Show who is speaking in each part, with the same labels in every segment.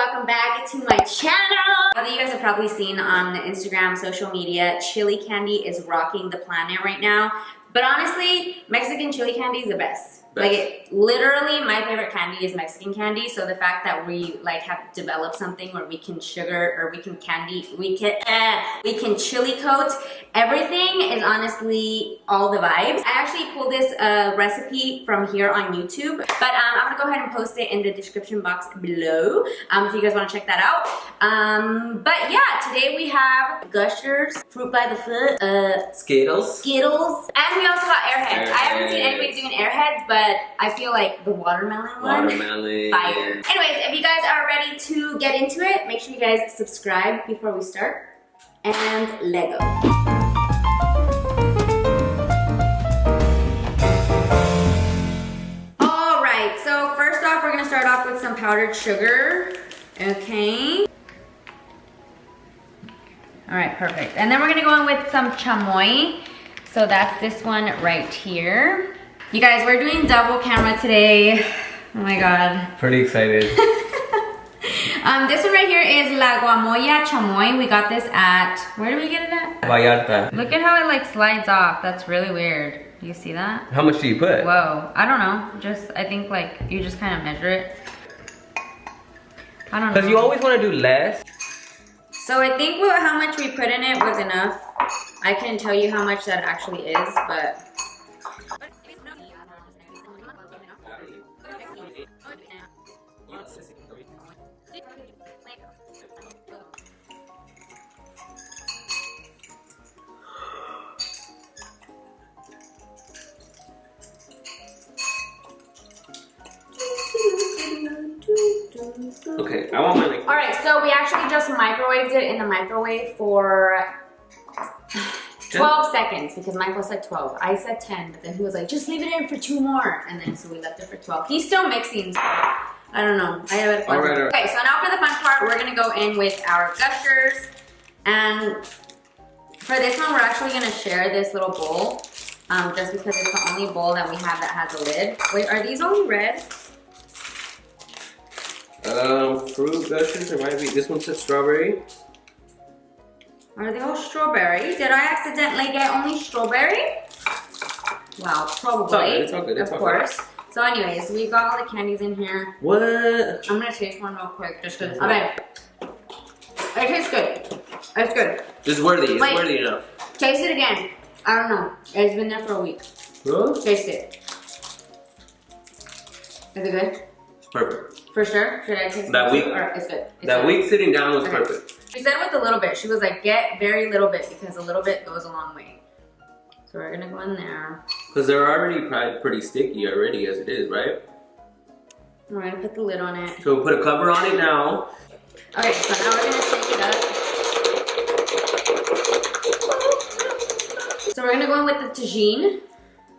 Speaker 1: welcome back to my channel. Although you guys have probably seen on Instagram, social media, chili candy is rocking the planet right now. But honestly, Mexican chili candy is the best. Like, literally, my favorite candy is Mexican candy. So the fact that we like have developed something where we can sugar or we can chili coat everything is honestly all the vibes. I actually pulled this recipe from here on YouTube, but I'm gonna go ahead and post it in the description box below if you guys want to check that out. But yeah, today we have Gushers, Fruit by the Foot, Skittles, and we also got Airheads. I haven't seen anybody doing Airheads, but I feel like the watermelon one, fire. Anyways, if you guys are ready to get into it, make sure you guys subscribe before we start. And Lego. Alright, so first off, we're gonna start off with some powdered sugar. Okay. Alright, perfect. And then we're gonna go in with some chamoy. So that's this one right here. You guys, we're doing double camera today. Oh my god.
Speaker 2: Pretty excited.
Speaker 1: This one right here is La Guamoya Chamoy. We got this at, where did we get it at?
Speaker 2: Vallarta.
Speaker 1: Look at how it like slides off. That's really weird. Do you see that?
Speaker 2: How much do you put?
Speaker 1: Whoa, I don't know. Just, I think like you just kind of measure it. I don't know.
Speaker 2: Because you always want to do less.
Speaker 1: So I think how much we put in it was enough. I couldn't tell you how much that actually is, but.
Speaker 2: Okay, I want my like.
Speaker 1: Alright, so we actually just microwaved it in the microwave for 12 seconds because Michael said 12. I said 10, but then he was like, just leave it in for 2 more. And then so we left it for 12. He's still mixing, so I don't know. I have it fun.
Speaker 2: Alright.
Speaker 1: Okay, so now for the fun part, we're gonna go in with our Gushers. And for this one, we're actually gonna share this little bowl. Just because it's the only bowl that we have that has a lid. Wait, are these only red?
Speaker 2: Fruit Gushers, there might be. This one says strawberry.
Speaker 1: Are they all strawberry? Did I accidentally get only strawberry? Wow, probably.
Speaker 2: It's all good. Of
Speaker 1: course. So anyways, we got all the candies in here.
Speaker 2: What?
Speaker 1: I'm gonna taste one real quick just because. Okay. It tastes good. It's good.
Speaker 2: It's worthy. It's worthy enough.
Speaker 1: Taste it again. I don't know. It's been there for a week.
Speaker 2: Really?
Speaker 1: Taste it. Is it good?
Speaker 2: It's perfect.
Speaker 1: For sure? Should I taste
Speaker 2: that
Speaker 1: it?
Speaker 2: Week?
Speaker 1: Or it's good. It's
Speaker 2: that
Speaker 1: good.
Speaker 2: week sitting down was perfect.
Speaker 1: She said with a little bit. She was like, get very little bit because a little bit goes a long way. So we're gonna go in there.
Speaker 2: Because they're already probably pretty sticky already as it is, right?
Speaker 1: We're gonna put the lid on it.
Speaker 2: So we'll put a cover on it now.
Speaker 1: Okay, so now we're gonna shake it up. So we're gonna go in with the tajin.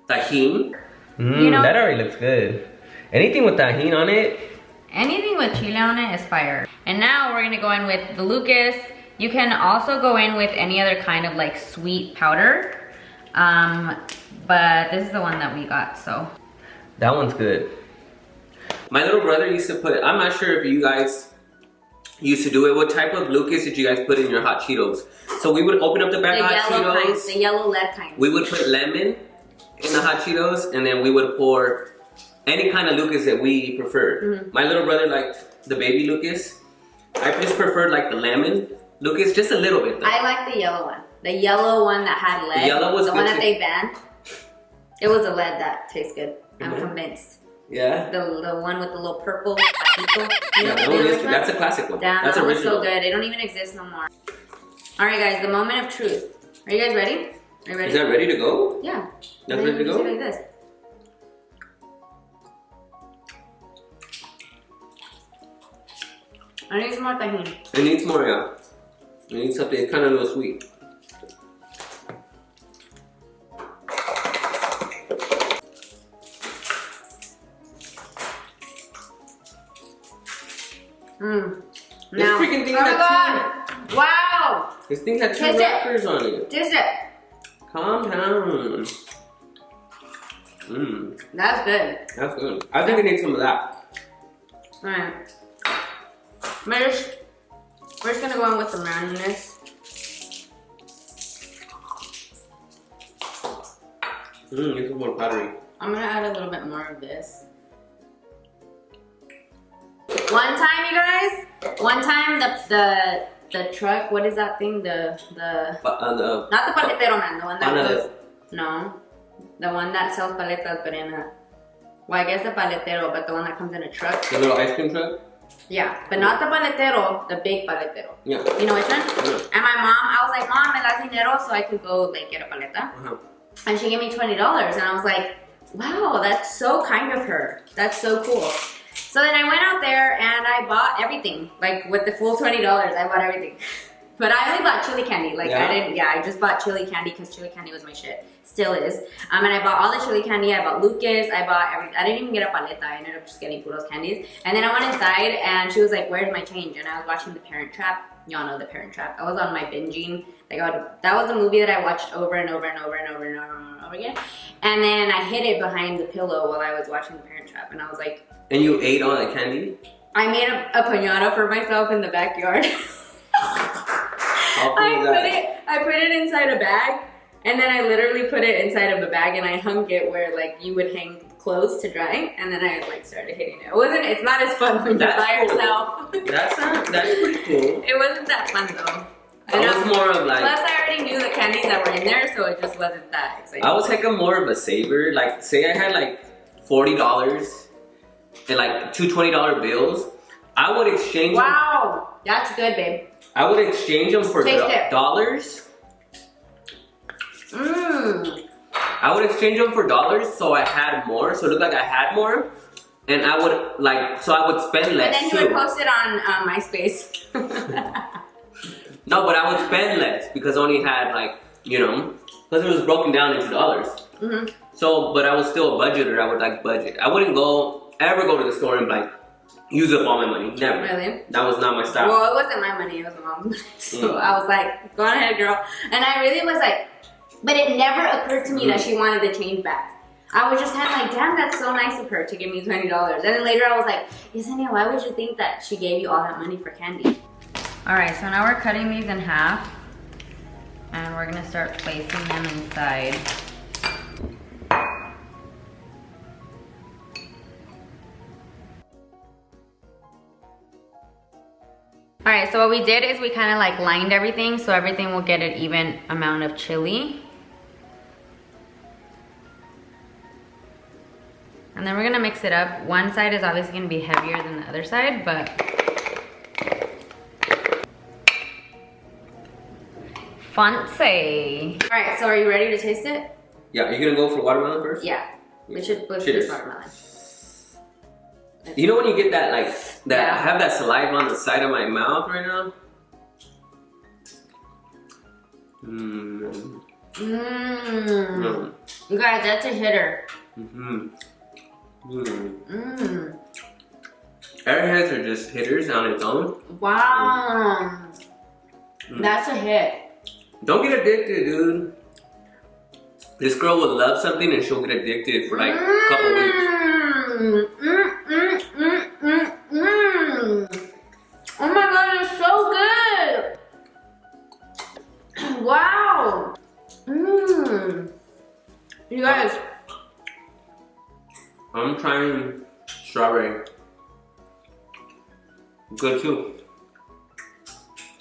Speaker 2: Tajin.
Speaker 1: You know,
Speaker 2: that already looks good. Anything with tajin on it.
Speaker 1: Anything with chile on it is fire. And now we're gonna go in with the Lucas. You can also go in with any other kind of like sweet powder. But this is the one that we got, so.
Speaker 2: That one's good. My little brother used to put, I'm not sure if you guys used to do it. What type of Lucas did you guys put in your hot Cheetos? So we would open up the bag of hot Cheetos.
Speaker 1: Kind, the yellow lead kind.
Speaker 2: We would put lemon in the hot Cheetos and then we would pour any kind of Lucas that we preferred. My little brother liked the baby Lucas. I just preferred like the lemon Lucas, just a little bit though.
Speaker 1: I like the yellow one. The yellow one that had lead.
Speaker 2: The yellow was
Speaker 1: the
Speaker 2: good
Speaker 1: one that
Speaker 2: too.
Speaker 1: they banned. It was a lead that tastes good. I'm convinced.
Speaker 2: Yeah.
Speaker 1: The one with the little purple.
Speaker 2: That's a classic one.
Speaker 1: Damn,
Speaker 2: that's
Speaker 1: that
Speaker 2: original.
Speaker 1: So good. They don't even exist no more. All right, guys. The moment of truth. Are you guys ready? Are you ready?
Speaker 2: Is that ready to go?
Speaker 1: Yeah.
Speaker 2: That's ready to go?
Speaker 1: Like this. I need some more tajin.
Speaker 2: It needs more, yeah. It needs something kind of a little sweet. This freaking thing had two.
Speaker 1: Wow!
Speaker 2: This thing had 2 wrappers on it.
Speaker 1: Taste it.
Speaker 2: Calm down.
Speaker 1: That's good.
Speaker 2: That's good. I think I need some of that.
Speaker 1: Alright. We're just gonna go in with some randomness.
Speaker 2: This is more powdery.
Speaker 1: I'm gonna add a little bit more of this. One time, you guys. One time, the truck. What is that thing? Not the paletero man. The one that goes. No, the one that sells paletas, but in a. Well, I guess the paletero, but the one that comes in a truck.
Speaker 2: The little ice cream truck.
Speaker 1: Yeah, but not the paletero, the big paletero.
Speaker 2: Yeah.
Speaker 1: You know which one?
Speaker 2: Yeah.
Speaker 1: And my mom, I was like, Mom, me das dinero so I could go like get a paleta. And she gave me $20, and I was like, wow, that's so kind of her. That's so cool. So then I went out there and I bought everything, like with the full $20, I bought everything. But I only bought chili candy. Like I just bought chili candy because chili candy was my shit. Still is. And I bought all the chili candy. I bought Lucas. I bought everything. I didn't even get a paleta. I ended up just getting puros candies. And then I went inside and she was like, where's my change? And I was watching The Parent Trap. Y'all know The Parent Trap. I was on my binging. Like that was a movie that I watched over and over and over and over and over and over again. And then I hid it behind the pillow while I was watching The Parent Trap. And I was like...
Speaker 2: And you ate all that candy?
Speaker 1: I made a piñata for myself in the backyard. I put it inside a bag, and then I literally put it inside of a bag, and I hung it where like you would hang clothes to dry, and then I like started hitting it. It's not as fun when you're by yourself.
Speaker 2: That's pretty cool.
Speaker 1: It wasn't that fun though.
Speaker 2: I was more of like.
Speaker 1: Plus, I already knew the candies that were in there, so it just wasn't that exciting.
Speaker 2: I was like more of a saver. Like, say I had like $40 and like two $20 bills. I would exchange.
Speaker 1: Wow, that's good, babe.
Speaker 2: I would exchange them for dollars. I would exchange them for dollars, so I had more. So it looked like I had more, and I would so I would spend less.
Speaker 1: And then you would post it on MySpace.
Speaker 2: No, but I would spend less because I only had because it was broken down into dollars. So, but I was still a budgeter. I would budget. I wouldn't ever go to the store and use up all my money. Never.
Speaker 1: Really?
Speaker 2: That was not my style.
Speaker 1: Well, it wasn't my money. It was my mom's money. So I was like, go on ahead, girl. And I really was like, but it never occurred to me that she wanted the change back. I was just kind of like, damn, that's so nice of her to give me $20. And then later I was like, Yesenia, why would you think that she gave you all that money for candy? All right, so now we're cutting these in half. And we're gonna start placing them inside. All right, so what we did is we kind of lined everything so everything will get an even amount of chili. And then we're gonna mix it up. One side is obviously gonna be heavier than the other side, but fancy. All right, so are you ready to taste it?
Speaker 2: Yeah, you're gonna go for watermelon first?
Speaker 1: Yeah, we should put this watermelon.
Speaker 2: You know when you get that I have that saliva on the side of my mouth right now?
Speaker 1: You guys, that's a hitter.
Speaker 2: Airheads are just hitters on its own.
Speaker 1: Wow. That's a hit.
Speaker 2: Don't get addicted, dude. This girl will love something and she'll get addicted for a couple weeks.
Speaker 1: Oh my god, it's so good! Wow! You guys.
Speaker 2: I'm trying strawberry. Good too.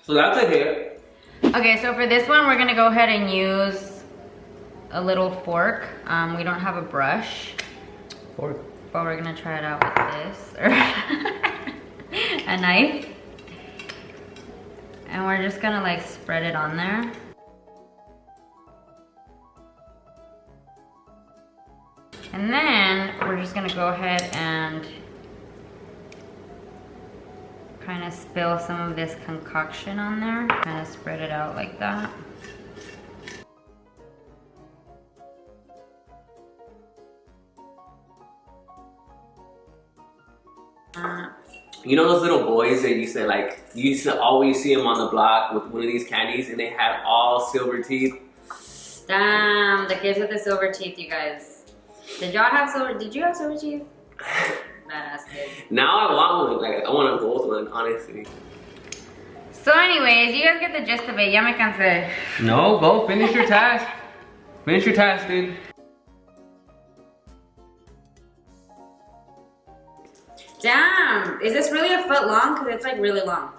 Speaker 2: So that's a hit.
Speaker 1: Okay, so for this one, we're gonna go ahead and use a little fork. We don't have a brush.
Speaker 2: Fork.
Speaker 1: But we're gonna try it out with this, or a knife. And we're just gonna spread it on there. And then we're just gonna go ahead and kind of spill some of this concoction on there. Kind of spread it out like that.
Speaker 2: You know those little boys that you used to always see them on the block with one of these candies and they had all silver teeth?
Speaker 1: Damn, the kids with the silver teeth, you guys. Did you have silver teeth? That ass kid.
Speaker 2: Now I want one. Like I want a gold one, honestly.
Speaker 1: So anyways, you guys get the gist of it. Ya me cansé.
Speaker 2: No, go finish your task. Finish your task, dude.
Speaker 1: Damn, is this really a foot long? Because it's like really long.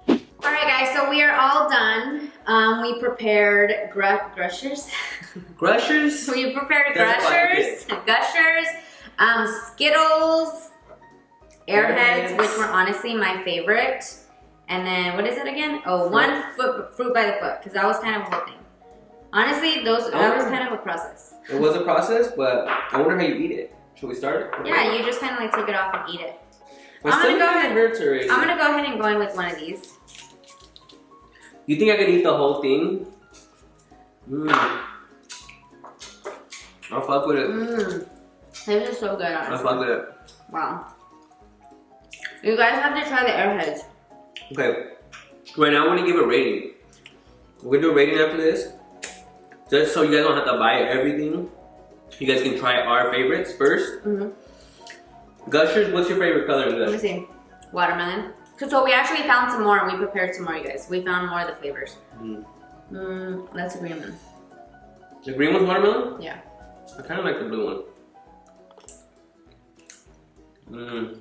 Speaker 1: Alright guys, so we are all done. We prepared Gushers.
Speaker 2: Gushers?
Speaker 1: We prepared Gushers, Skittles, Airheads, which were honestly my favorite. And then, what is it again? Oh, one fruit by the foot, because that was kind of a whole thing. Honestly, that was kind of a process.
Speaker 2: It was a process, but I wonder how you eat it. Should we start?
Speaker 1: Yeah, you just kind of like take it off and eat it.
Speaker 2: I'm gonna go ahead
Speaker 1: and go in with one of these.
Speaker 2: You think I can eat the whole thing? I'll fuck with it.
Speaker 1: This is so good, honestly.
Speaker 2: I'll fuck with it.
Speaker 1: Wow. You guys have to try the Airheads.
Speaker 2: Okay. Right now, I want to give a rating. We're gonna do a rating after this. Just so you guys don't have to buy everything. You guys can try our favorites first. Gushers, what's your favorite color in Gushers?
Speaker 1: Let me see. Watermelon. So we actually found some more and we prepared some more, you guys. We found more of the flavors. That's a green one.
Speaker 2: The green one's watermelon?
Speaker 1: Yeah.
Speaker 2: I kind of like the blue one.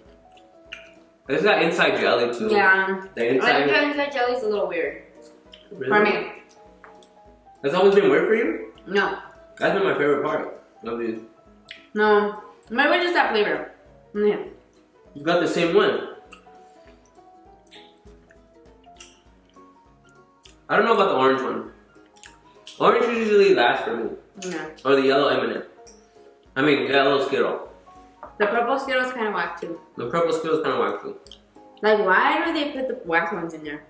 Speaker 2: This is that inside jelly too.
Speaker 1: Yeah.
Speaker 2: The inside.
Speaker 1: I think the inside jelly's a little weird.
Speaker 2: Really?
Speaker 1: For me.
Speaker 2: That's always been weird for you?
Speaker 1: No.
Speaker 2: That's been my favorite part of these.
Speaker 1: No. Maybe just that flavor. Yeah.
Speaker 2: You got the same one. I don't know about the orange one. Orange usually lasts for me.
Speaker 1: Yeah.
Speaker 2: Or the yellow M&M. I mean, yellow Skittle.
Speaker 1: The purple Skittle's kind of whack too.
Speaker 2: The purple Skittle's kind of whack too.
Speaker 1: Like, why do they put the whack ones in there?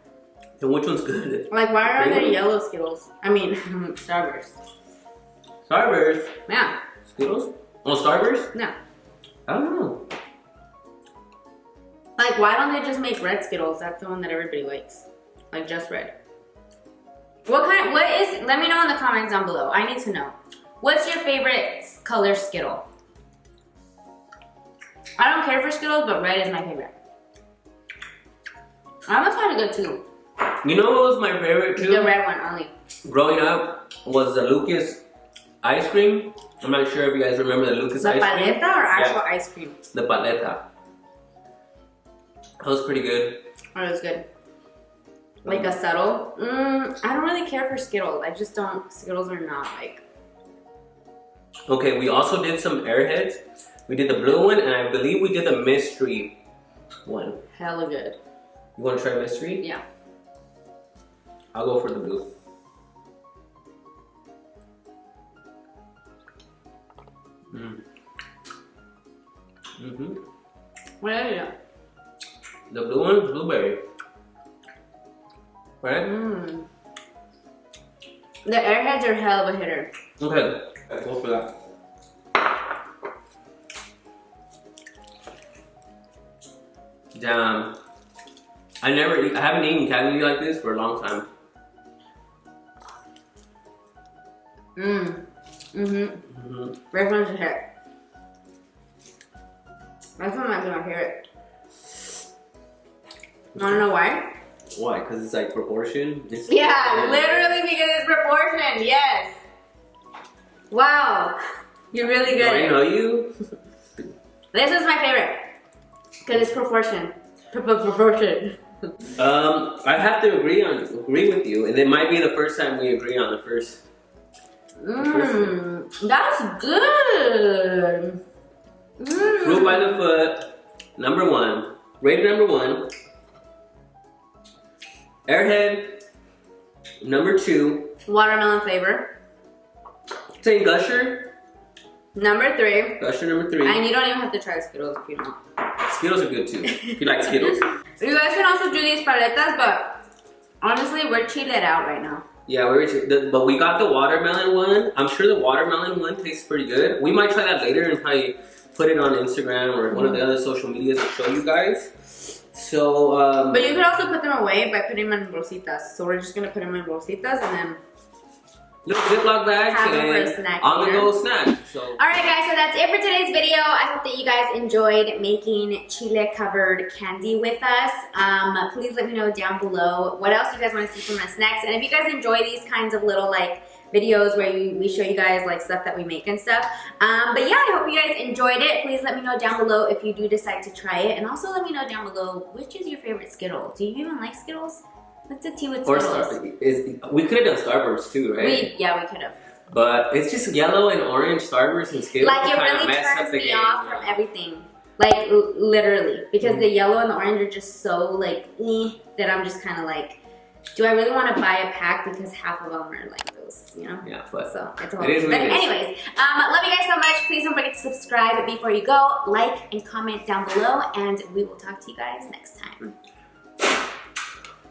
Speaker 2: And which one's good?
Speaker 1: Like, why are there yellow Skittles? I mean, Starburst.
Speaker 2: Starburst?
Speaker 1: Yeah.
Speaker 2: Skittles? Oh, Starburst?
Speaker 1: Yeah.
Speaker 2: I don't know.
Speaker 1: Like, why don't they just make red Skittles? That's the one that everybody likes. Like, just red. Let me know in the comments down below. I need to know. What's your favorite color Skittle? I don't care for Skittles, but red is my favorite. I'm gonna try to go too.
Speaker 2: You know what was my favorite too?
Speaker 1: The red one only.
Speaker 2: Growing up was the Lucas ice cream. I'm not sure if you guys remember the Lucas ice cream.
Speaker 1: The paleta or actual ice cream?
Speaker 2: The paleta. That was pretty good.
Speaker 1: Oh, it was good. Like a subtle. I don't really care for Skittles. I just don't. Skittles are not like.
Speaker 2: Okay, we also did some Airheads. We did the blue one, and I believe we did the mystery one.
Speaker 1: Hella good.
Speaker 2: You want to try mystery?
Speaker 1: Yeah.
Speaker 2: I'll go for the blue.
Speaker 1: What is it?
Speaker 2: The blue one, blueberry. Right?
Speaker 1: The Airheads are hell of a hitter.
Speaker 2: Okay, let's go for that. Damn. I haven't eaten candy like this for a long time.
Speaker 1: This one's a hit. This one might be my favorite. Wanna know why?
Speaker 2: Why? Because it's like proportion?
Speaker 1: Yeah, literally because it's proportion, yes. Wow, you're really good.
Speaker 2: Do I know you?
Speaker 1: This is my favorite. Because it's proportion. Proportion.
Speaker 2: I have to agree with you, and it might be the first time we agree on the first.
Speaker 1: That's good.
Speaker 2: Fruit by the foot, number one. Rated number one. Airhead, number two.
Speaker 1: Watermelon flavor.
Speaker 2: Saying Gusher.
Speaker 1: Number three.
Speaker 2: Gusher number three.
Speaker 1: And you don't even have to try Skittles if you don't.
Speaker 2: Skittles are good too, if you like Skittles.
Speaker 1: You guys can also do these paletas, but honestly, we're cheated out right now.
Speaker 2: Yeah, but we got the watermelon one. I'm sure the watermelon one tastes pretty good. We might try that later and probably put it on Instagram or one of the other social medias to show you guys. So,
Speaker 1: but you could also put them away by putting them in bolsitas. So we're just gonna put them in bolsitas and then
Speaker 2: little Ziploc bags
Speaker 1: Have them for a
Speaker 2: and
Speaker 1: snack
Speaker 2: on the
Speaker 1: here.
Speaker 2: go snack. So.
Speaker 1: Alright guys, so that's it for today's video. I hope that you guys enjoyed making chile covered candy with us. Please let me know down below what else you guys want to see from us next. And if you guys enjoy these kinds of little like videos where we show you guys like stuff that we make and stuff. But yeah, I hope you guys enjoyed it. Please let me know down below if you do decide to try it. And also let me know down below, which is your favorite Skittle? Do you even like Skittles? What's the tea with Skittles?
Speaker 2: We could have done Starburst too, right?
Speaker 1: Yeah, we could have.
Speaker 2: But it's just yellow and orange Starburst and Skittles.
Speaker 1: Like it really turns me off from everything. Like literally. Because the yellow and the orange are just so like that I'm just kind of like, do I really want to buy a pack because half of them are like those, you know? Yeah, but so it's a whole thing. But anyways, love you guys so much. Please don't forget to subscribe before you go. Like and comment down below, and we will talk to you guys next time.